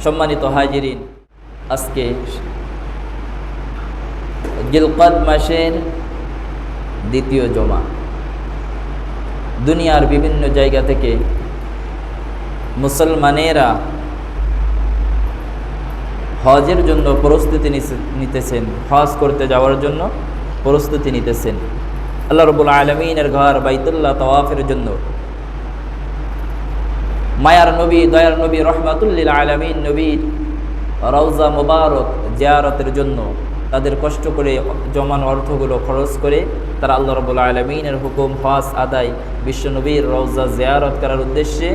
সম্মানিত হাজিরিন, আজকে জিলকদ মাসের দ্বিতীয় জমা। দুনিয়ার বিভিন্ন জায়গা থেকে মুসলমানেরা হজের জন্য প্রস্তুতি নিতেছেন, হজ করতে যাওয়ার জন্য প্রস্তুতি নিতেছেন। আল্লাহ রাব্বুল আলামিনের ঘর বাইতুল্লাহ তাওয়াফের জন্য মায়ার নবী, দয়ার নবী, রহমাতুল লিল আলামিন নবীর রওজা মুবারক জিয়ারতের জন্য তাদের কষ্ট করে জমানো অর্থগুলো খরচ করে তারা আল্লাহ রাব্বুল আলামিনের হুকুম হজ আদায়, বিশ্ব নবীর রওজা জিয়ারত করার উদ্দেশ্যে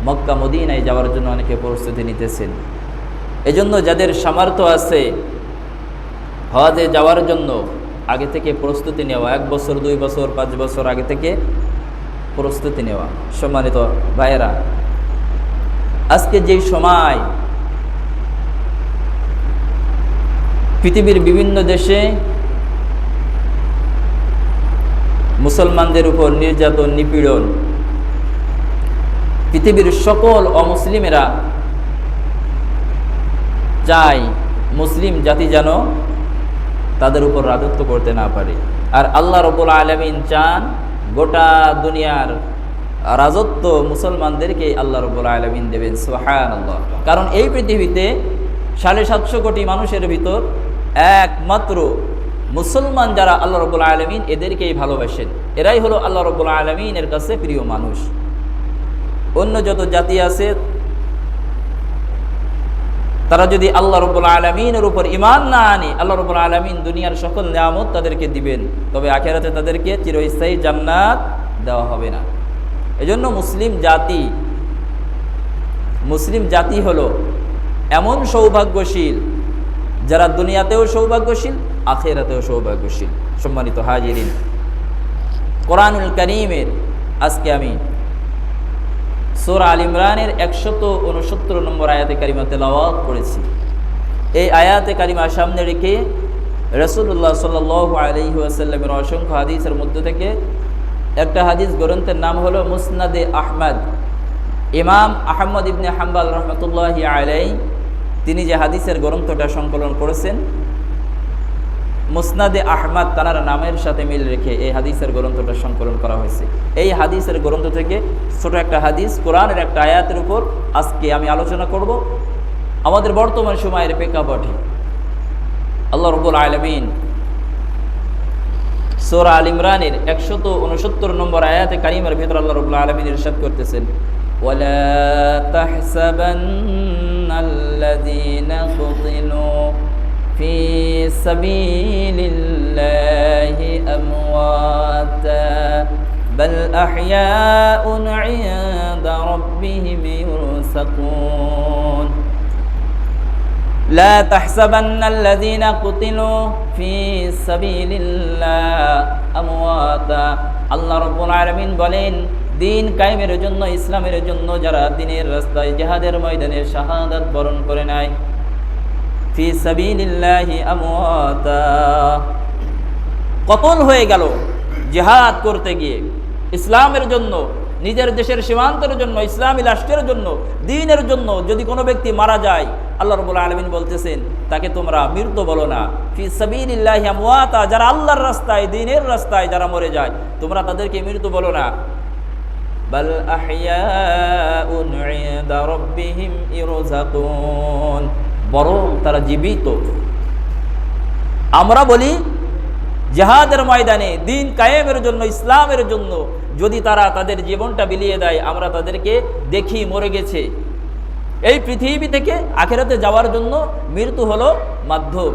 মক্কা মদিনায় যাওয়ার জন্য অনেকে প্রস্তুতি নিতেছেন। এজন্য যাদের সামর্থ্য আছে হজে যাওয়ার জন্য আগে থেকে প্রস্তুতি নেওয়া, 1 বছর 2 বছর 5 বছর আগে থেকে প্রস্তুতি নেওয়া। সম্মানিত ভাইয়েরা, আজকে যে সময় পৃথিবীর বিভিন্ন দেশে মুসলমানদের উপর নির্যাতন, নিপীড়ন, পৃথিবীর সকল অমুসলিমেরা চায় মুসলিম জাতি যেন তাদের উপর রাজত্ব করতে না পারে। আর আল্লাহ রাব্বুল আলামিন চান গোটা দুনিয়ার রাজত্ব মুসলমানদেরকে আল্লাহ রাব্বুল আলামিন দেবেন। সুবহানাল্লাহ। কারণ এই পৃথিবীতে 750 কোটি মানুষের ভিতর একমাত্র মুসলমান যারা আল্লাহ রাব্বুল আলামিন এদেরকেই ভালোবাসেন। এরাই হলো আল্লাহ রাব্বুল আলামিনের কাছে প্রিয় মানুষ। অন্য যত জাতি আছে তারা যদি আল্লাহ রাব্বুল আলামিনের উপর ঈমান না আনে, আল্লাহ রাব্বুল আলামিন দুনিয়ার সকল নিয়ামত তাদেরকে দিবেন, তবে আখিরাতে তাদেরকে চিরস্থায়ী জান্নাত দেওয়া হবে না। এজন্য মুসলিম জাতি হলো এমন সৌভাগ্যশীল যারা দুনিয়াতেও সৌভাগ্যশীল, আখিরাতেও সৌভাগ্যশীল। সম্মানিত হাজিরিন, কোরআনুল কারীমের আজকে আমি সূরা আল ইমরানের 169 নম্বর আয়াতে কারিমা তেলাওয়াত করেছি। এই আয়াতে কারিমা সামনে রেখে রাসূলুল্লাহ সাল্লাল্লাহু আলাইহি ওয়াসাল্লামের অসংখ্য হাদিসের মধ্যে থেকে একটা হাদিস গ্রন্থের নাম হলো মুসনাদে আহমদ। ইমাম আহমদ ইবনে হাম্বল রহমতুল্লাহি আলাইহি তিনি যে হাদিসের গ্রন্থটা সংকলন করেছেন, মুসনাদে আহমদ তার নামের সাথে মিল রেখে এই হাদিসের গ্রন্থটা সংকলন করা হয়েছে। এই হাদিসের গ্রন্থ থেকে ছোট একটা হাদিস, কোরআনের একটা আয়াতের উপর আজকে আমি আলোচনা করব। আমাদের বর্তমান সময়ের প্রেক্ষাপটে আল্লাহ রাব্বুল আলামিন সূরা আল ইমরানের 169 নম্বর আয়াতে কারিমার ভিতর আল্লাহ রাব্বুল আলামিন ইরশাদ করতেছেন, ওয়ালা তাহসাবান্নাল্লাযীনা কুতিলু ফি সাবিলিল্লাহি আমওয়াতা বাল আহইয়াউন ইনদা রাব্বিহিম ইরসাকুন। লা তাহসাবান্নাল্লাযীনা কুতিলু ফি সাবিলিল্লাহ আমওয়াতা। আল্লাহ রাব্বুল আলামিন বলেন, দিন কায়েমের জন্য, ইসলামের জন্য যারা দিনের রাস্তায় জিহাদের ময়দানে শাহাদাত বরণ করে নেয়, ফি সাবিলিল্লাহি আমওয়াতা, কতল হয়ে গেল জিহাদ করতে গিয়ে ইসলামের জন্য, নিজের দেশের সীমান্তের জন্য, ইসলামী রাষ্ট্রের জন্য, দ্বীনের জন্য যদি কোনো ব্যক্তি মারা যায়, আল্লাহ রাব্বুল আলামিন বলতেছেন তাকে তোমরা মৃত বলো না। ফি সাবিলিল্লাহি আমওয়াতা, যারা আল্লাহর রাস্তায়, দ্বীনের রাস্তায় যারা মরে যায় তোমরা তাদেরকে মৃত বলো না। বাল আহইয়াউন ইনদা রাব্বিহিম ইরসাকুন, বরং তারা জীবিত। আমরা বলি জিহাদের ময়দানে দ্বীন কায়েমের জন্য, ইসলামের জন্য যদি তারা তাদের জীবনটা বিলিয়ে দেয়, আমরা তাদেরকে দেখি মরে গেছে। এই পৃথিবী থেকে আখিরাতে যাওয়ার জন্য মৃত্যু হলো মাধ্যম।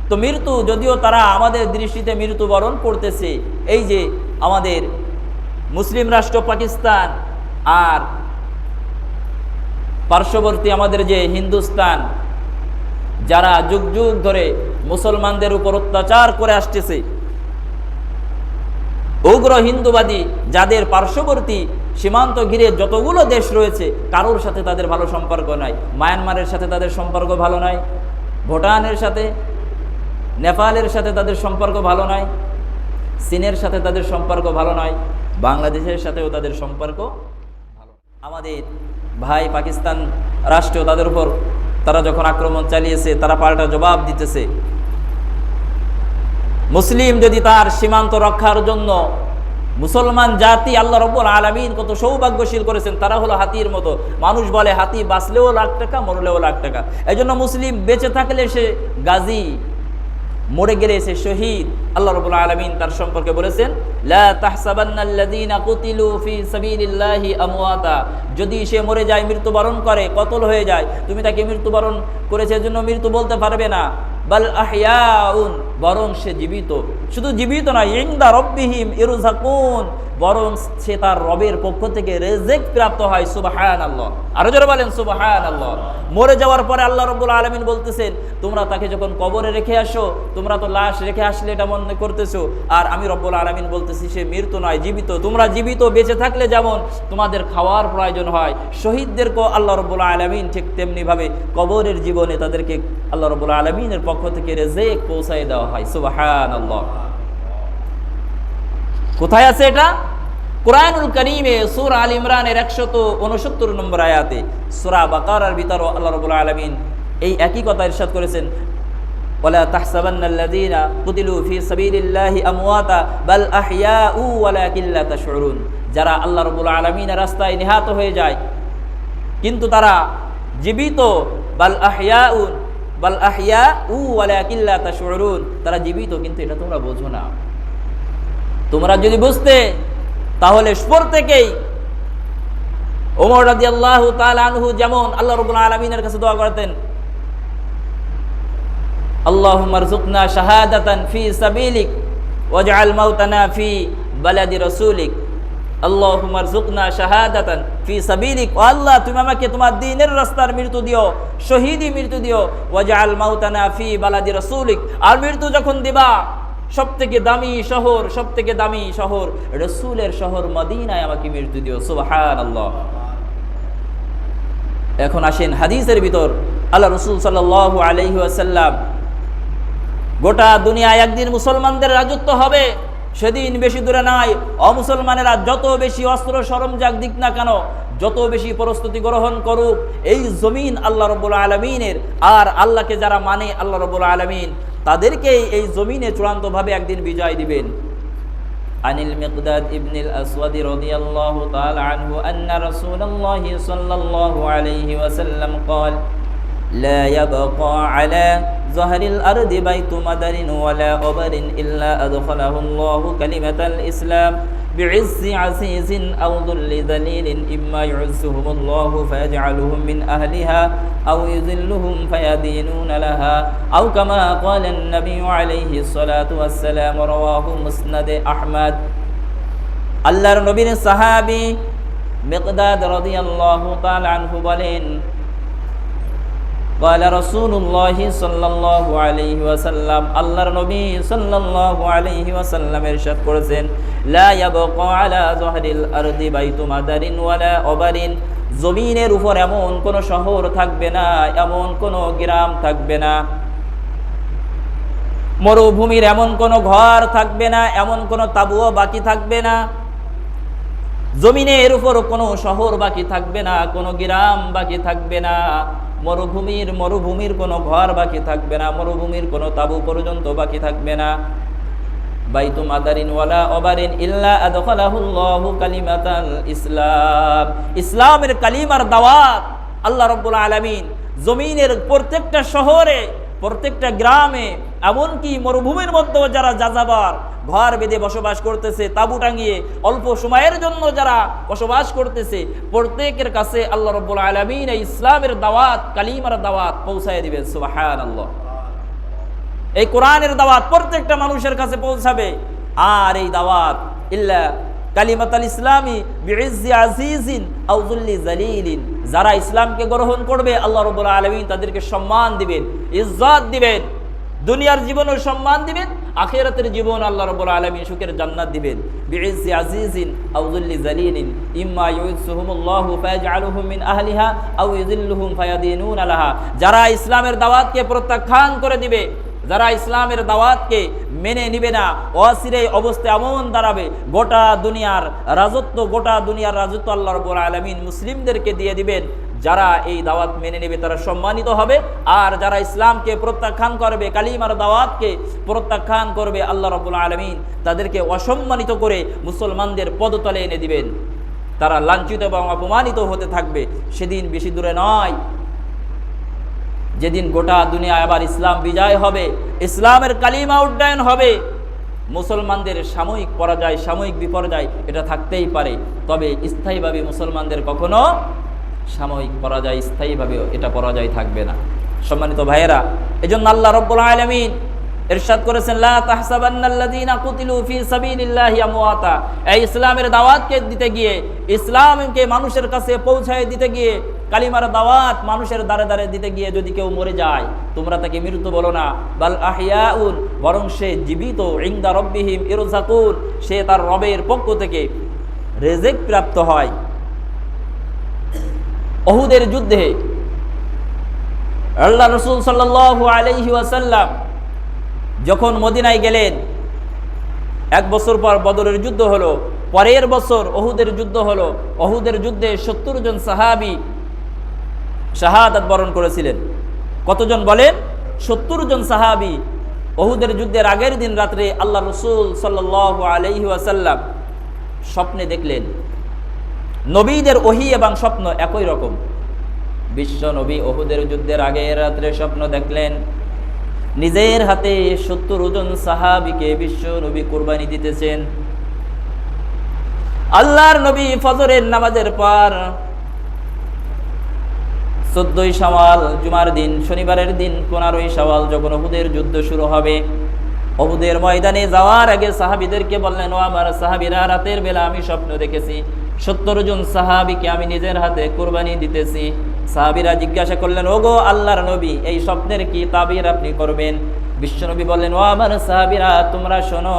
তো মৃত্যু যদিও তারা আমাদের দৃষ্টিতে মৃত্যুবরণ করতেছে, এই যে আমাদের মুসলিম রাষ্ট্র পাকিস্তান আর পার্শ্ববর্তী আমাদের যে হিন্দুস্তান, যারা যুগ যুগ ধরে মুসলমানদের উপর অত্যাচার করে আসতেছে, উগ্র হিন্দুবাদী যাদের পার্শ্ববর্তী সীমান্ত ঘিরে যতগুলো দেশ রয়েছে কারোর সাথে তাদের ভালো সম্পর্ক নাই। মায়ানমারের সাথে তাদের সম্পর্ক ভালো নাই, ভুটানের সাথে, নেপালের সাথে তাদের সম্পর্ক ভালো নয়, চীনের সাথে তাদের সম্পর্ক ভালো নয়, বাংলাদেশের সাথেও তাদের সম্পর্ক ভালো। আমাদের ভাই পাকিস্তান রাষ্ট্র তাদের উপর তারা যখন আক্রমণ চালিয়েছে তারা পাল্টা জবাব দিতেছে। মুসলিম যদি তার সীমান্ত রক্ষার জন্য, মুসলমান জাতি আল্লাহ রাব্বুল আলামিন কত সৌভাগ্যশীল করেছেন, তারা হলো হাতির মতো। মানুষ বলে হাতি বাঁচলেও লাখ টাকা, মরলেও লাখ টাকা। এই জন্য মুসলিম বেঁচে থাকলে সে গাজী, মরে গেলে সে শহীদ। আল্লাহ রাব্বুল আলামিন তার সম্পর্কে বলেছেন, লা তাহসাবান্নাল্লাযীনা কুতিলু ফি সাবিলিল্লাহি আমওয়াতা, যদি সে মরে যায়, মৃত্যুবরণ করে, কতল হয়ে যায়, তুমি তাকে মৃত্যুবরণ করেছে এজন্য মৃত্যু বলতে পারবে না। বাল আহইয়াউন, বরং সে জীবিত। শুধু জীবিত নয়, ইনদা রাব্বিহিম ইরযাকুন, বরং সে তার রবের পক্ষ থেকে রিজিক প্রাপ্ত হয়। সুবহানাল্লাহ, আরো জোরে বলেন সুবহানাল্লাহ। মরে যাওয়ার পরে আল্লাহ রাব্বুল আলামিন বলতেছেন, তোমরা তাকে যখন কবরে রেখে আসো, তোমরা তো লাশ রেখে আসলে এটা মনে করতেছো, আর আমি রব্বুল আলামিন বলতেছি সে মৃত্যু নয়, জীবিত। তোমরা জীবিত বেঁচে থাকলে যেমন তোমাদের খাওয়ার প্রয়োজন হয়, শহীদদেরকেও আল্লাহ রাব্বুল আলামিন ঠিক তেমনি ভাবে কবরের জীবনে তাদেরকে আল্লাহ রাব্বুল আলামিনের পক্ষ থেকে রিজিক পৌঁছায় দেওয়া হয়। সুবহানাল্লাহ। কোথায় আছে এটা? কুরআনুল কারীমে সূরা আল ইমরানের 169 নম্বর আয়াতে। সূরা বাকারার ভিতরে আল্লাহ রাব্বুল আলামিন এই একই কথা ইরশাদ করেছেন, ওয়ালা তাহসাবান্নাল্লাযীনা কুতিলু ফি সাবিলিল্লাহি আমওয়াতা বাল আহইয়াউ ওয়ালাকিন লা তাশউরুন, যারা আল্লাহ রাব্বুল আলামিনের রাস্তায় নিহত হয়ে যায় কিন্তু তারা জীবিত। বাল আহইয়াউ ওয়ালাকিন লা তাশউরুন, তারা জীবিত কিন্তু এটা তোমরা বোঝো না। তোমরা যদি বুঝতে তাহলে প্রত্যেকেই ওমর রাদিয়াল্লাহু তাআলা আনহু যেমন আল্লাহ রাব্বুল আলামিনের কাছে দোয়া করতেন, আল্লাহুম্মা রযুকনা শাহাদাতান ফি সাবিলিক ওয়াজআল মাউতানা ফি বালাদি রাসূলিক। আল্লাহুম্মা রযুকনা শাহাদাতান ফি সাবিলিক, ও আল্লাহ তুমি আমাকে তোমার দ্বীনের রাস্তার মৃত্যু দিও, শহীদি মৃত্যু দিও। ওয়াজআল মাউতানা ফি বালাদি রাসূলিক, আর মৃত্যু যখন দিবা সবথেকে দামি শহর রাসূলের শহর মদিনায় আমাকে মৃত্যু দিও। সুবহানাল্লাহ। এখন আসেন হাদিসের ভিতর, আল্লাহ রাসূল সাল্লাল্লাহু আলাইহি ওয়াসাল্লাম, গোটা দুনিয়ায় একদিন মুসলমানদের রাজত্ব হবে, সেদিন বেশি দূরে নয়। অমুসলমানেরা যত বেশি অস্ত্র সরঞ্জাম দিক না কেন, যত বেশি প্রস্তুতি গ্রহণ করুক, এই জমিন আল্লাহ রাব্বুল আলামিনের, আর আল্লাহকে যারা মানে আল্লাহ রাব্বুল আলামিন তাদেরকে এই জমিনে চূড়ান্তভাবে একদিন বিজয় দিবেন। আনিল মিকদাদ ইবনুল আসওয়াদ রাদিয়াল্লাহু তাআলা আনহু আন্না রাসূলুল্লাহি সাল্লাল্লাহু আলাইহি ওয়াসাল্লাম قال لا يبقى على ظهر الأرض بيت مدر ولا أبر إلا أدخله الله كلمة الإسلام بعز عزيز أو ذل ذليل إما يعزهم الله فيجعلهم من أهلها أو يذلهم فيدينون لها أو كما قال النبي عليه الصلاة والسلام رواه مسند أحمد. আল্লাহর নবীর সাহাবী মিকদাদ রাদিয়াল্লাহু তাআলা আনহু বলেন, قال رسول الله صلى الله عليه وسلم, আল্লাহর নবী সাল্লাল্লাহু আলাইহি ওয়াসাল্লাম ইরশাদ করেছেন, লা ইয়াবকা আলা যহরিল আরদি বাইতু মাদারিন ওয়ালা আবারিন, জমিনের উপর এমন কোন শহর থাকবে না, এমন কোন গ্রাম থাকবে না, মরুভূমির এমন কোন ঘর থাকবে না, এমন কোন তাঁবুও বাকি থাকবে না, জমিনের উপর কোনো শহর বাকি থাকবে না, কোনো গ্রাম বাকি থাকবে না, মরুভূমির কোনো ঘর বাকি থাকবে না, মরুভূমির কোনো তাঁবু পর্যন্ত বাকি থাকবে না। বাইতু মাদারিন ওয়ালা আবারিন ইল্লা আদখালাহুল্লাহু কালিমাতাল ইসলাম, ইসলামের কালিমার দাওয়াত আল্লাহ রাব্বুল আলামিন জমিনের প্রত্যেকটা শহরে, প্রত্যেকটা গ্রামে, এমনকি মরুভূমির মধ্যেও যারা যাযাবর ঘর বেঁধে বসবাস করতেছে, তাঁবু টাঙিয়ে অল্প সময়ের জন্য যারা বসবাস করতেছে, প্রত্যেকের কাছে আল্লাহ রাব্বুল আলামিন এই ইসলামের দাওয়াত, কালিমার দাওয়াত পৌঁছায় দিবেন। সুবহানাল্লাহ। এই কোরআনের দাওয়াত প্রত্যেকটা মানুষের কাছে পৌঁছাবে। আর এই দাওয়াত ইল্লা কালিমাতাল ইসলামি বিইজ্জি আজিজিন আও যুল্লি যালিলিন, যারা ইসলামকে গ্রহণ করবে আল্লাহ রাব্বুল আলামিন তাদেরকে সম্মান দিবেন, ইজ্জত দিবেন, দুনিয়ার জীবনের সম্মান দিবেন, আখিরাতের জীবন আল্লাহ রাব্বুল আলামিন সুখের জান্নাত দিবেন। বিইজ্জি আজিজিন আও যুল্লি যালিলিন ইম্মা ইউইসুহুমুল্লাহু ফায়াজআলুহুম মিন আহলিহা আও ইযিল্লুহুম ফায়াদিনুনা লাহা, যারা ইসলামের দাওয়াতকে প্রত্যাখ্যান করে দিবে, যারা ইসলামের দাওয়াতকে মেনে নিবে না, অচিরেই অবস্থা এমন দাঁড়াবে গোটা দুনিয়ার রাজত্ব আল্লাহ রাব্বুল আলামিন মুসলিমদেরকে দিয়ে দিবেন, যারা এই দাওয়াত মেনে নেবে তারা সম্মানিত হবে, আর যারা ইসলামকে প্রত্যাখ্যান করবে, কালিমার দাওয়াতকে প্রত্যাখ্যান করবে, আল্লাহ রাব্বুল আলামিন তাদেরকে অসম্মানিত করে মুসলমানদের পদতলে এনে দিবেন। তারা লাঞ্ছিত এবং অপমানিত হতে থাকবে। সেদিন বেশি দূরে নয়, যেদিন গোটা দুনিয়ায় আবার ইসলাম বিজয় হবে, ইসলামের কালিমা উড্ডয়ন হবে। মুসলমানদের সাময়িক পরাজয়, সাময়িক বিপর্যয় এটা থাকতেই পারে, তবে স্থায়ীভাবে মুসলমানদের কখনো সাময়িক পরাজয়, স্থায়ীভাবে এটা পরাজয় থাকবে না। সম্মানিত ভাইয়েরা, এজন্য আল্লাহ রাব্বুল আলামিন ইরশাদ করেছেন, লা তাহসাবান্নাল্লাযীনা কুতিলু ফী সাবিলিল্লাহি আমওয়াতা। এই ইসলামের দাওয়াতকে দিতে গিয়ে, ইসলামকে মানুষের কাছে পৌঁছায় দিতে গিয়ে, কালিমার দাওয়াত মানুষের দ্বারে দ্বারে দিতে গিয়ে যদি কেউ মরে যায়, তোমরা তাকে মৃত বলো না, বাল আহইয়াউন, বরং সে জীবিত, ইনদা রাব্বিহিম ইরযাকুন, সে তার রবের পক্ষ থেকে রিজিক প্রাপ্ত হয়। উহুদের যুদ্ধে আল্লাহ রাসূল সাল্লাল্লাহু আলাইহি ওয়াসাল্লাম যখন মদিনায় গেলেন, 1 বছর পর বদরের যুদ্ধ হলো, পরের বছর উহুদের যুদ্ধ হলো। উহুদের যুদ্ধে 70 জন সাহাবী শাহাদাত বরণ করেছিলেন। কতজন বলেন? 70 জন সাহাবী। উহুদের যুদ্ধের আগের দিন রাত্রে আল্লাহ রাসূল সাল্লাল্লাহু আলাইহি ওয়াসাল্লাম স্বপ্নে দেখলেন। নবীদের ওহী এবং স্বপ্ন একই রকম। বিশ্ব নবী উহুদের যুদ্ধের আগের রাত্রে স্বপ্ন দেখলেন, নিজের হাতে 70 জন সাহাবীকে বিশ্ব নবী কুরবানি দিতেছেন। আল্লাহর নবী ফজরের নামাজের পর 14ই শাওয়াল জুমার দিন, শনিবারের দিন 15ই শাওয়াল যখন উহুদের যুদ্ধ শুরু হবে, উহুদের ময়দানে যাওয়ার আগে সাহাবীদেরকে বললেন, ও আমার সাহাবীরা, রাতের বেলা আমি স্বপ্ন দেখেছি 70 জন সাহাবীকে আমি নিজের হাতে কুরবানি দিতেছি। সাহাবীরা জিজ্ঞাসা করলেন, ওগো আল্লাহর নবী, এই স্বপ্নের কি তাবির আপনি করবেন? বিশ্বনবী বললেন, ও আমার সাহাবীরা, তোমরা শোনো,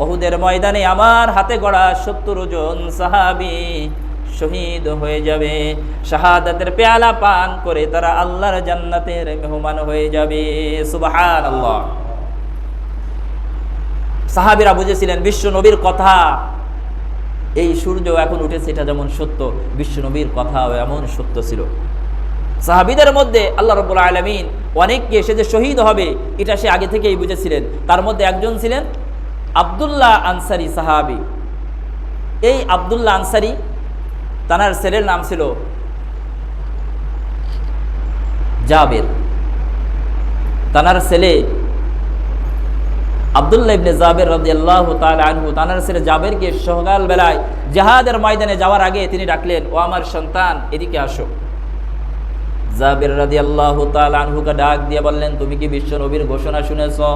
উহুদের ময়দানে আমার হাতে গড়া 70 জন সাহাবী শহীদ হয়ে যাবে। শাহাদাতের পেয়ালা পান করে তারা আল্লাহর জান্নাতের মেহমান হয়ে যাবে। সুবহানাল্লাহ। সাহাবীরা বুঝেছিলেন বিশ্ব নবীর কথা, এই সূর্য এখন উঠেছে এটা যেমন সত্য, বিশ্ব নবীর কথাও এমন সত্য ছিল। সাহাবীদের মধ্যে আল্লাহ রাব্বুল আলামিন অনেককে সে যে শহীদ হবে এটা সে আগে থেকেই বুঝেছিলেন। তার মধ্যে একজন ছিলেন আব্দুল্লাহ আনসারী সাহাবী। এই আব্দুল্লাহ আনসারী, তার ছেলের নাম ছিল জাবের। তার ছেলে আব্দুল্লাহ ইবনে জাবের রাদিয়াল্লাহু তাআলা আনহু তার ছেলে জাবেরকে সকাল বেলায় জিহাদের ময়দানে যাওয়ার আগে তিনি ডাকলেন, ও আমার সন্তান, এদিকে আসো। জাবের রাদিয়াল্লাহু তাআলা আনহুকে ডাক দিয়ে বললেন, তুমি কি বিশ্ব নবীর ঘোষণা শুনেছো?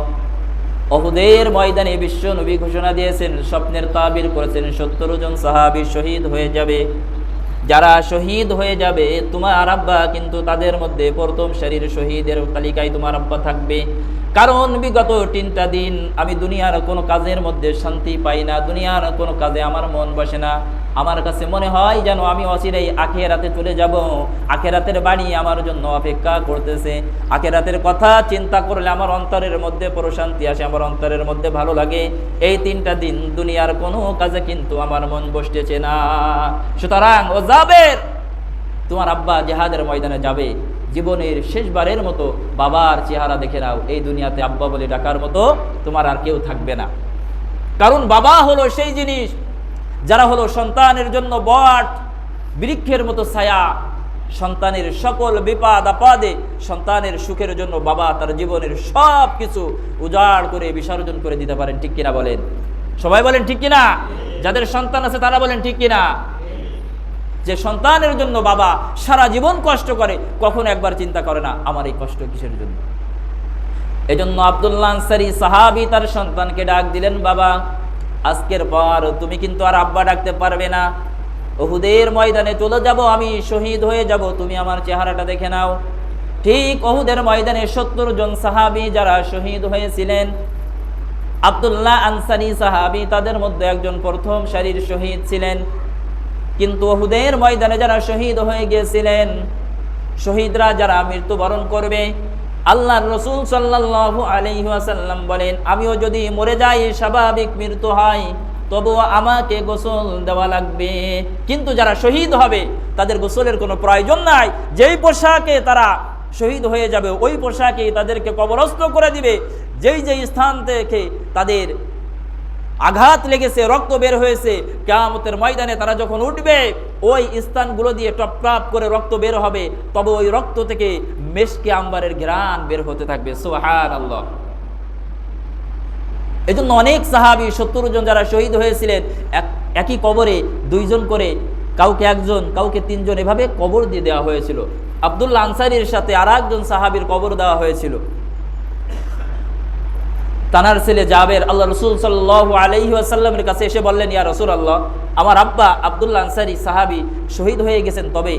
উহুদের ময়দানে বিশ্ব নবী ঘোষণা দিয়েছেন, স্বপ্নের তাবির করেছেন, 70 জন সাহাবী শহীদ হয়ে যাবে। যারা শহীদ হয়ে যাবে তোমার আব্বা কিন্তু তাদের মধ্যে প্রথম সারির শহীদের তালিকায় তোমার আব্বা থাকবে। কারণ বিগত 3টা দিন আমি দুনিয়ার কোনো কাজের মধ্যে শান্তি পাই না, দুনিয়ার কোনো কাজে আমার মন বসে না। আমার কাছে মনে হয় যেন আমি অচিরেই আখিরাতে চলে যাব। আখিরাতের বাণী আমার জন্য অপেক্ষা করতেছে। আখিরাতের কথা চিন্তা করলে আমার অন্তরের মধ্যে প্রশান্তি আসে, আমার অন্তরের মধ্যে ভালো লাগে। এই 3টা দিন দুনিয়ার কোনো কাজে কিন্তু আমার মন বসতেছে না। সুতরাং ও জাবের, তোমার আব্বা জিহাদের ময়দানে যাবে, জীবনের শেষবারের মতো বাবার চেহারা দেখে নাও। এই দুনিয়াতে আব্বা বলে ডাকার মতো তোমার আর কেউ থাকবে না। কারণ বাবা হলো সেই জিনিস যারা হলো সন্তানের জন্য বট বৃক্ষের মতো ছায়া। সন্তানের সকল বিপদ আপদে, সন্তানের সুখের জন্য বাবা তার জীবনের সব কিছু উজাড় করে বিসর্জন করে দিতে পারেন। ঠিক কিনা বলেন? সবাই বলেন ঠিক কিনা? যাদের সন্তান আছে তারা বলেন ঠিক কিনা? যে সন্তানের জন্য বাবা সারা জীবন কষ্ট করে, কখনো একবার চিন্তা করে না আমার এই কষ্ট কিসের জন্য। এজন্য আব্দুল্লাহ আনসারী সাহাবী তার সন্তানকে ডাক দিলেন, বাবা, আজকের পর তুমি কিন্তু আর আব্বা ডাকতে পারবে না। উহুদের ময়দানে চলে যাব, আমি শহীদ হয়ে যাব, তুমি আমার চেহারাটা দেখে নাও। ঠিক উহুদের ময়দানে 70 জন সাহাবী যারা শহীদ হয়েছিলেন, আব্দুল্লাহ আনসারী সাহাবী তাদের মধ্যে একজন প্রথম সারির শহীদ ছিলেন। কিন্তু উহুদের ময়দানে যারা শহীদ হয়ে গিয়েছিলেন, শহীদরা যারা মৃত্যুবরণ করবে, আল্লাহর রাসূল সাল্লাল্লাহু আলাইহি ওয়াসাল্লাম বলেন, আমিও যদি মরে যাই স্বাভাবিক মৃত্যু হয়, তবুও আমাকে গোসল দেওয়া লাগবে। কিন্তু যারা শহীদ হবে তাদের গোসলের কোনো প্রয়োজন নাই। যেই পোশাকে তারা শহীদ হয়ে যাবে ওই পোশাকে তাদেরকে কবরস্থ করে দিবে। যেই যেই স্থান থেকে তাদের আঘাত লেগেছে, রক্ত বের হয়েছে, কিয়ামতের ময়দানে তারা যখন উঠবে ওই স্থানগুলো দিয়ে টপ টপ করে রক্ত বের হবে, তবে ওই রক্ত থেকে মেশকে আম্বারের ঘ্রাণ বের হতে থাকবে। সুবহানাল্লাহ। এজন্য অনেক সাহাবী 70 জন যারা শহীদ হয়েছিলেন একই কবরে 2 জন করে, কাউকে 1 জন, কাউকে 3 জন, এভাবে কবর দিয়ে দেওয়া হয়েছিল। আব্দুল্লাহ আনসারীর সাথে আর একজন সাহাবীর কবর দেওয়া হয়েছিল। তানার ছেলে জাবের আল্লাহ রসুল সাল্লাল্লাহু আলাইহি ওয়াসাল্লামের কাছে এসে বললেন, ইয়া রাসূলুল্লাহ, আমার আব্বা আব্দুল্লাহ আনসারী সাহাবী শহীদ হয়ে গেছেন, তবে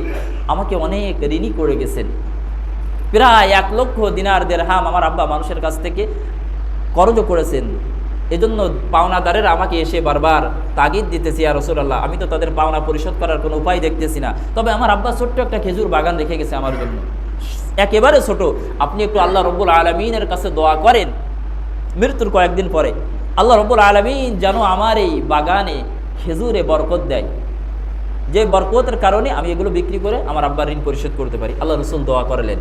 আমাকে অনেক ঋণী করে গেছেন। প্রায় 1 লক্ষ দিনার দিরহাম আমার আব্বা মানুষের কাছ থেকে কর্জ করেছেন। এজন্য পাওনাদারের আমাকে এসে বারবার তাগিদ দিতেছি, ইয়া রাসূলুল্লাহ, আমি তো তাদের পাওনা পরিশোধ করার কোনো উপায় দেখতেছি না। তবে আমার আব্বা ছোট্ট একটা খেজুর বাগান রেখে গেছে আমার জন্য, একেবারে ছোট। আপনি একটু আল্লাহ রাব্বুল আলামিনের কাছে দোয়া করেন মৃত্যুর কয়েকদিন পরে আল্লাহ রাব্বুল আলামিন যেন আমার এই বাগানে খেজুরে বরকত দেয়, যে বরকতের কারণে আমি এগুলো বিক্রি করে আমার আব্বার ঋণ পরিশোধ করতে পারি। আল্লাহ রসুল দোয়া করলেন।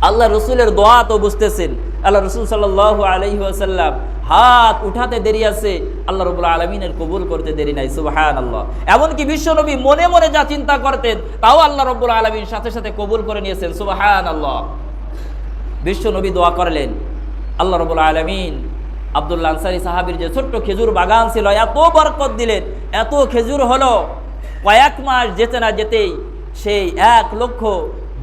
আল্লাহ রসুলের দোয়া তো বুঝতেছেন, আল্লাহ রসুল সাল্লাল্লাহু আলাইহি ওয়াসাল্লাম হাত উঠাতে দেরি আছে, আল্লাহ রাব্বুল আলামিনের কবুল করতে দেরি নাই। সুবহানাল্লাহ। এমনকি বিশ্বনবী মনে মনে যা চিন্তা করতেন তাও আল্লাহ রাব্বুল আলামিন সাথে সাথে কবুল করে নিয়েছেন। সুবহানাল্লাহ। বিশ্বনবী দোয়া করলেন, আল্লাহ রাব্বুল আলামিন আব্দুল্লাহ আনসারী সাহাবীর যে ছোট্ট খেজুর বাগান ছিল এত বরকত দিলেন, এত খেজুর হলো, কয়েক মাস যেতে না যেতেই সেই 1 লক্ষ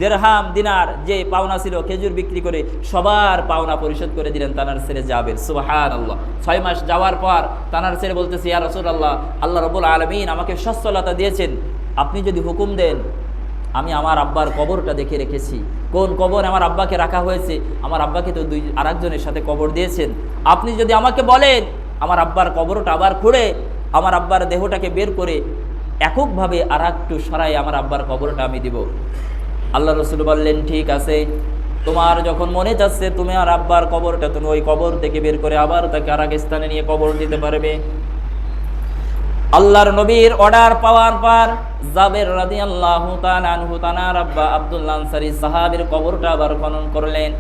দিরহাম দিনার যে পাওনা ছিল খেজুর বিক্রি করে সবার পাওনা পরিশোধ করে দিলেন তানার ছেলে জাবের। সুবহানাল্লাহ। 6 মাস যাওয়ার পর তানার ছেলে বলতেছে, ইয়া রাসূলুল্লাহ, আল্লাহ রাব্বুল আলামিন আমাকে সচ্ছলতা দিয়েছেন, আপনি যদি হুকুম দেন আমি আমার আব্বার কবরটা দেখে রেখেছি। কোন কবর আমার আব্বাকে রাখা হয়েছে? আমার আব্বাকে তো আরেকজনের সাথে কবর দিয়েছেন। আপনি যদি আমাকে বলেন আমার আব্বার কবরটা আবার খুঁড়ে আমার আব্বার দেহটাকে বের করে এককভাবে আর একটু সরাই আমার আব্বার কবরটা আমি দিব। আল্লাহ রসুল বললেন, ঠিক আছে, তোমার যখন মনে যাচ্ছে তুমি আর আব্বার কবরটা তুমি ওই কবর থেকে বের করে আবার তাকে আর এক স্থানে নিয়ে কবর দিতে পারবে। আল্লাহর নবীর অর্ডার পাওয়ার পর জাবের রাদিয়াল্লাহু তাআলা আনহু তানার আব্বা আব্দুল্লাহ আনসারী সাহাবীর কবরটা আবার খনন করলেন।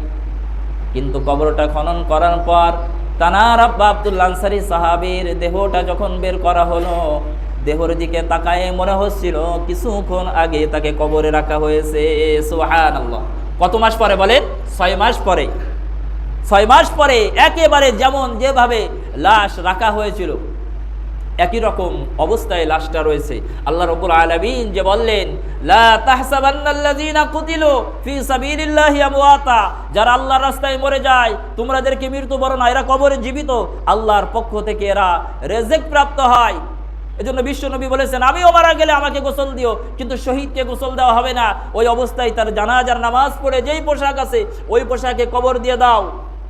কিন্তু কবরটা খনন করার পর তানার আব্বা আব্দুল্লাহ আনসারী সাহাবীর দেহটা যখন বের করা হলো, দেহর দিকে তাকায় মনে হচ্ছিল কিছুক্ষণ আগে তাকে কবরে রাখা হয়েছে। সুবহানাল্লাহ। কত মাস পরে বলেন? 6 মাস পরে। 6 মাস পরে একেবারে যেমন যেভাবে লাশ রাখা হয়েছিল একই রকম অবস্থায় লাশটা রয়েছে। আল্লাহ রাব্বুল আলামিন যে বললেন, লা তাহসাবান্নাল্লাযীনা কুতিলু ফি সাবিলিল্লাহি আমওয়াতা, যারা আল্লাহর রাস্তায় মরে যায় তোমরা এদেরকে মৃত্যুবরণ, এরা কবরে জীবিত, আল্লাহর পক্ষ থেকে এরা রিজিক প্রাপ্ত হয়। এজন্য বিশ্বনবী বলেছেন, আমিও মারা গেলে আমাকে গোসল দিও, কিন্তু শহীদকে গোসল দেওয়া হবে না। ওই অবস্থায় তার জানাজার নামাজ পড়ে যেই পোশাক আছে ওই পোশাকে কবর দিয়ে দাও।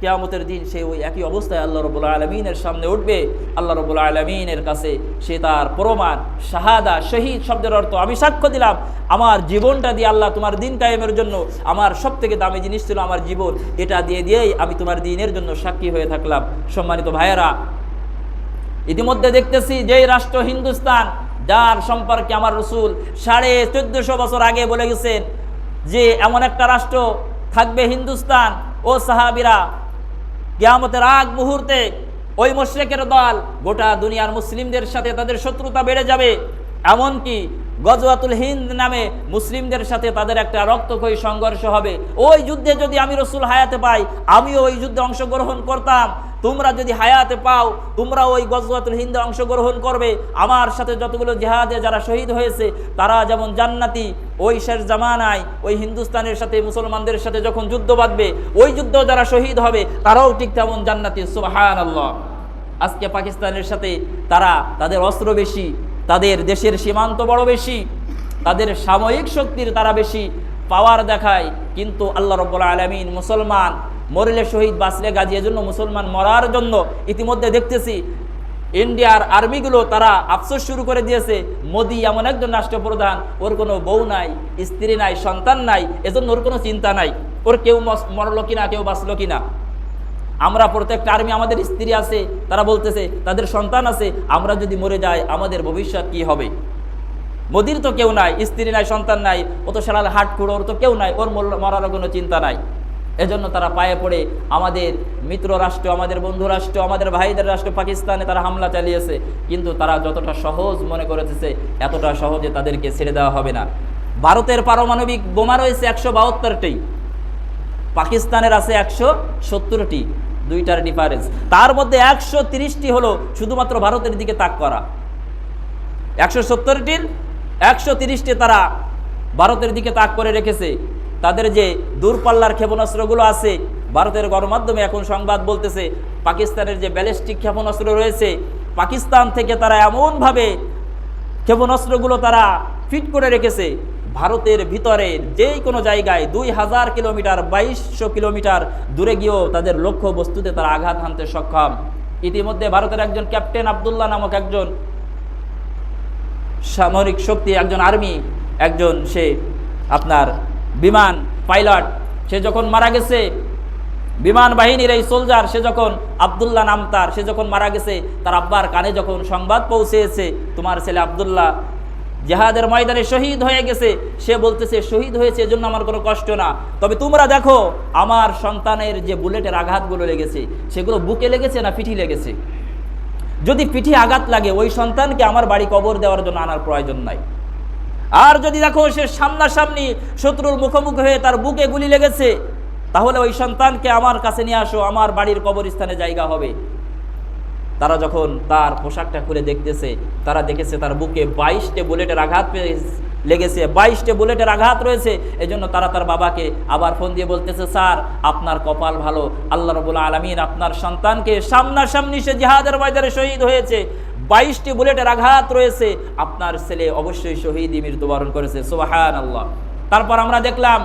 কিয়ামতের দিন সে ওই একই অবস্থায় আল্লাহ রাব্বুল আলামিনের সামনে উঠবে। আল্লাহ রাব্বুল আলামিনের কাছে সে তার প্রমাণ, শাহাদা, শহীদ শব্দের অর্থ, আমি সাক্ষ্য দিলাম আমার জীবনটা দিয়ে আল্লাহ তোমার দিন কায়েমের জন্য, আমার সবথেকে দামি জিনিস ছিল আমার জীবন, এটা দিয়েই আমি তোমার দিনের জন্য সাক্ষী হয়ে থাকলাম। সম্মানিত ভাইয়েরা, ইতিমধ্যে দেখতেছি যে রাষ্ট্র হিন্দুস্তান, যার সম্পর্কে আমার রসুল 1450 বছর আগে বলে গেছেন যে এমন একটা রাষ্ট্র থাকবে হিন্দুস্তান, ও সাহাবীরা কিয়ামতের আগ মুহূর্তে ওই মুশরিকের দল গোটা দুনিয়ার মুসলিমদের সাথে তাদের শত্রুতা বেড়ে যাবে। এমনকি গজওয়াতুল হিন্দ নামে মুসলিমদের সাথে তাদের একটা রক্তক্ষয়ী সংঘর্ষ হবে। ওই যুদ্ধে যদি আমি রসুল হায়াতে পাই আমিও ওই যুদ্ধে অংশগ্রহণ করতাম। তোমরা যদি হায়াতে পাও তোমরা ওই গজওয়াতুল হিন্দে অংশগ্রহণ করবে। আমার সাথে যতগুলো জিহাদে যারা শহীদ হয়েছে তারা যেমন জান্নাতি, ওই শেষ জামানায় ওই হিন্দুস্তানের সাথে মুসলমানদের সাথে যখন যুদ্ধ বাঁধবে ওই যুদ্ধ যারা শহীদ হবে তারাও ঠিক তেমন জান্নাতি। সুবহানাল্লাহ। আজকে পাকিস্তানের সাথে তারা, তাদের অস্ত্র বেশি, তাদের দেশের সীমান্ত বড় বেশি, তাদের সাময়িক শক্তির তারা বেশি পাওয়ার দেখায়, কিন্তু আল্লাহ রাব্বুল আলামিন মুসলমান মরলে শহীদ বাঁচলে গাজী, এজন্য মুসলমান মরার জন্য ইতিমধ্যে দেখতেছি ইন্ডিয়ার আর্মিগুলো তারা আফসোস শুরু করে দিয়েছে। মোদি এমন একজন রাষ্ট্রপ্রধান, ওর কোনো বউ নাই, স্ত্রী নাই, সন্তান নাই, এজন্য ওর কোনো চিন্তা নাই ওর কেউ মরলো কিনা, কেউ বাঁচলো কিনা। আমরা প্রত্যেকটা আর্মি, আমাদের স্ত্রী আছে, তারা বলতেছে তাদের সন্তান আছে, আমরা যদি মরে যাই আমাদের ভবিষ্যৎ কি হবে? মোদির তো কেউ নাই, স্ত্রী নাই, সন্তান নাই, ও তো সারা হাট খুঁড়ো, ওর তো কেউ নাই, ওর মরার কোনো চিন্তা নাই। এজন্য তারা পায়ে পড়ে আমাদের মিত্র রাষ্ট্র, আমাদের বন্ধু রাষ্ট্র, আমাদের ভাইদের রাষ্ট্র পাকিস্তানে তারা হামলা চালিয়েছে। কিন্তু তারা যতটা সহজ মনে করেছে এতটা সহজে তাদেরকে ছেড়ে দেওয়া হবে না। ভারতের পারমাণবিক বোমা রয়েছে 172টি, পাকিস্তানের আছে 170টি, দুইটার ডিফারেন্স। তার মধ্যে 130টি হলো শুধুমাত্র ভারতের দিকে তাক করা। 170টির 130টি তারা ভারতের দিকে তাক করে রেখেছে। তাদের যে দূরপাল্লার ক্ষেপণাস্ত্রগুলো আছে, ভারতের গণমাধ্যমে এখন সংবাদ বলতেছে পাকিস্তানের যে ব্যালিস্টিক ক্ষেপণাস্ত্র রয়েছে, পাকিস্তান থেকে তারা এমনভাবে ক্ষেপণাস্ত্রগুলো তারা ফিট করে রেখেছে, ভারতের ভিতরে যে কোনো জায়গায় 2000 কিলোমিটার 2200 কিলোমিটার দূরে গিয়েও তাদের লক্ষ্য বস্তুতে তারা আঘাত হানতে সক্ষম। ইতিমধ্যে ভারতের একজন ক্যাপ্টেন আবদুল্লাহ নামক একজন সামরিক শক্তি, একজন আর্মি, একজন সে আপনার বিমান পাইলট, সে যখন মারা গেছে, বিমান বাহিনীর এই সোলজার, সে যখন আবদুল্লাহ নাম তার, সে যখন মারা গেছে, তার আব্বার কানে যখন সংবাদ পৌঁছেছে তোমার ছেলে আবদুল্লাহ জিহাদের ময়দানে শহীদ হয়ে গেছে, সে বলতেছে শহীদ হয়েছে এজন্য আমার কোনো কষ্ট না, তবে তোমরা দেখো আমার সন্তানের যে বুলেটের আঘাতগুলো লেগেছে সেগুলো বুকে লেগেছে না পিঠে লেগেছে। যদি পিঠে আঘাত লাগে ওই সন্তানকে আমার বাড়ি কবর দেওয়ার জন্য আনার প্রয়োজন নাই। আর যদি দেখো সে সামনাসামনি শত্রুর মুখোমুখি হয়ে তার বুকে গুলি লেগেছে, তাহলে ওই সন্তানকে আমার কাছে নিয়ে আসো, আমার বাড়ির কবরস্থানে জায়গা হবে। তারা যখন তার পোশাকটা খুলে দেখতেছে, তারা দেখেছে তার বুকে 22টি বুলেটের আঘাত লেগেছে, 22টি বুলেটের আঘাত রয়েছে। এজন্য তারা তার বাবাকে আবার ফোন দিয়ে বলতেছে, স্যার আপনার কপাল ভালো, আল্লাহ রাব্বুল আলামিন আপনার সন্তানকে সামনাসামনি সে জিহাদের ময়দানে শহীদ হয়েছে, 22টি বুলেটের আঘাত রয়েছে, আপনার ছেলে অবশ্যই শহীদই মৃত্যুবরণ করেছে। সুবহানাল্লাহ। তারপর আমরা দেখলাম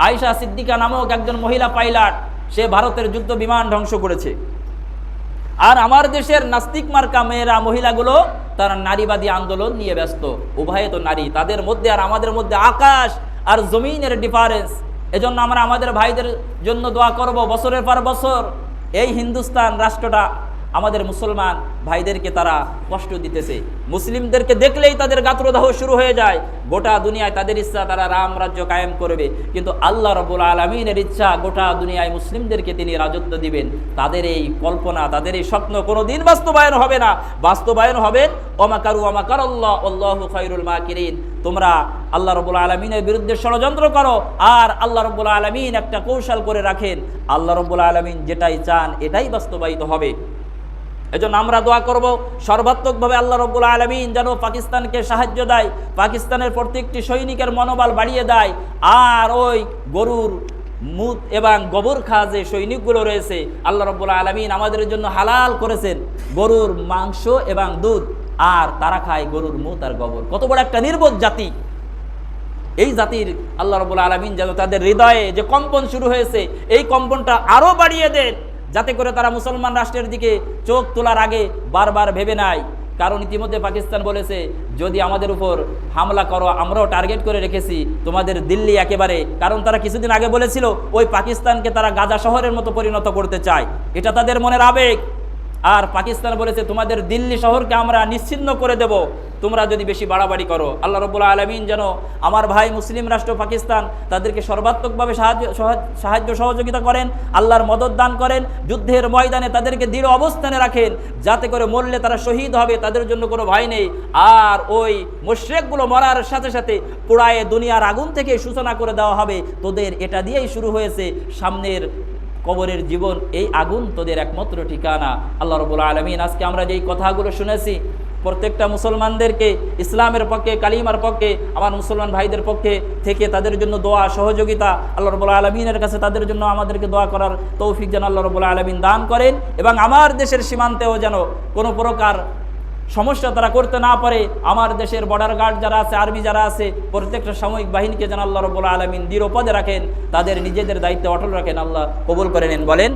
আয়েশা সিদ্দিকা নামক একজন মহিলা পাইলট, সে ভারতের যুদ্ধ বিমান ধ্বংস করেছে। আর আমার দেশের নাস্তিক মার্কা মেয়েরা, মহিলাগুলো তারা নারীবাদী আন্দোলন নিয়ে ব্যস্ত। উভয়ে তো নারী, তাদের মধ্যে আর আমাদের মধ্যে আকাশ আর জমিনের ডিফারেন্স। এজন্য আমরা আমাদের ভাইদের জন্য দোয়া করব। বছরের পর বছর এই হিন্দুস্তান রাষ্ট্রটা আমাদের মুসলমান ভাইদেরকে তারা কষ্ট দিতেছে। মুসলিমদেরকে দেখলেই তাদের গাত্রদাহ শুরু হয়ে যায়। গোটা দুনিয়ায় তাদের ইচ্ছা তারা রাম রাজ্য কায়েম করবে, কিন্তু আল্লাহ রাব্বুল আলামিনের ইচ্ছা গোটা দুনিয়ায় মুসলিমদেরকে তিনি রাজত্ব দিবেন। তাদের এই কল্পনা, তাদের এই স্বপ্ন কোনোদিন বাস্তবায়ন হবে না। বাস্তবায়ন হবেন ওয়ামাকারু ওয়ামাকারাল্লাহ আল্লাহু খায়রুল মাকিরিন। তোমরা আল্লাহ রাব্বুল আলামিনের বিরুদ্ধে ষড়যন্ত্র করো, আর আল্লাহ রাব্বুল আলামিন একটা কৌশল করে রাখেন। আল্লাহ রাব্বুল আলামিন যেটাই চান এটাই বাস্তবায়িত হবে। এজন্য আমরা দোয়া করব সর্বাত্মকভাবে আল্লাহ রাব্বুল আলামিন যেন পাকিস্তানকে সাহায্য দেয়, পাকিস্তানের প্রত্যেকটি সৈনিকের মনোবল বাড়িয়ে দেয়। আর ওই গরুর মুত এবং গোবর খাওয়া যে সৈনিকগুলো রয়েছে, আল্লাহ রাব্বুল আলামিন আমাদের জন্য হালাল করেছেন গরুর মাংস এবং দুধ, আর তারা খায় গরুর মুত আর গোবর। কত বড় একটা নির্বোধ জাতি! এই জাতির আল্লাহ রাব্বুল আলামিন যেন তাদের হৃদয়ে যে কম্পন শুরু হয়েছে, এই কম্পনটা আরও বাড়িয়ে দেন, যাতে করে তারা মুসলমান রাষ্ট্রের দিকে চোখ তোলার আগে বারবার ভেবে নেয়। কারণ ইতিমধ্যে পাকিস্তান বলেছে যদি আমাদের উপর হামলা করো, আমরাও টার্গেট করে রেখেছি তোমাদের দিল্লি একেবারে। কারণ তারা কিছুদিন আগে বলেছিল ওই পাকিস্তানকে তারা গাজা শহরের মতো পরিণত করতে চায়, এটা তাদের মনের আবেগ। আর পাকিস্তান বলেছে তোমাদের দিল্লি শহরকে আমরা নিশ্চিহ্ন করে দেব তোমরা যদি বেশি বাড়াবাড়ি করো। আল্লাহ রাব্বুল আলামিন যেন আমার ভাই মুসলিম রাষ্ট্র পাকিস্তান তাদেরকে সর্বাত্মকভাবে সাহায্য সহযোগিতা করেন, আল্লাহর মদদ দান করেন, যুদ্ধের ময়দানে তাদেরকে দৃঢ় অবস্থানে রাখেন, যাতে করে মরলে তারা শহীদ হবে, তাদের জন্য কোনো ভয় নেই। আর ওই মুশরিকগুলো মরার সাথে সাথে পোড়ায়ে দুনিয়ার আগুন থেকে সূচনা করে দেওয়া হবে, তোদের এটা দিয়েই শুরু হয়েছে, সামনের কবরের জীবন এই আগুন তোদের একমাত্র ঠিকানা। আল্লাহ রাব্বুল আলামিন আজকে আমরা যেই কথাগুলো শুনেছি প্রত্যেকটা মুসলমানদেরকে ইসলামের পক্ষে, কালিমার পক্ষে, আমার মুসলমান ভাইদের পক্ষে থেকে তাদের জন্য দোয়া সহযোগিতা আল্লাহ রাব্বুল আলামিনের কাছে তাদের জন্য আমাদেরকে দোয়া করার তৌফিক যেন আল্লাহ রাব্বুল আলামিন দান করেন, এবং আমার দেশের সীমান্তেও যেন কোনো প্রকার সমস্যা তারা করতে না পারে। আমার দেশের বর্ডার গার্ড যারা আছে, আর্মি যারা আছে, প্রত্যেকটা সাময়িক বাহিনীকে যেন আল্লাহ রাব্বুল আলামিন দৃঢ় পদে রাখেন, তাদের নিজেদের দায়িত্বে অটল রাখেন। আল্লাহ কবুল করে নেন, বলেন।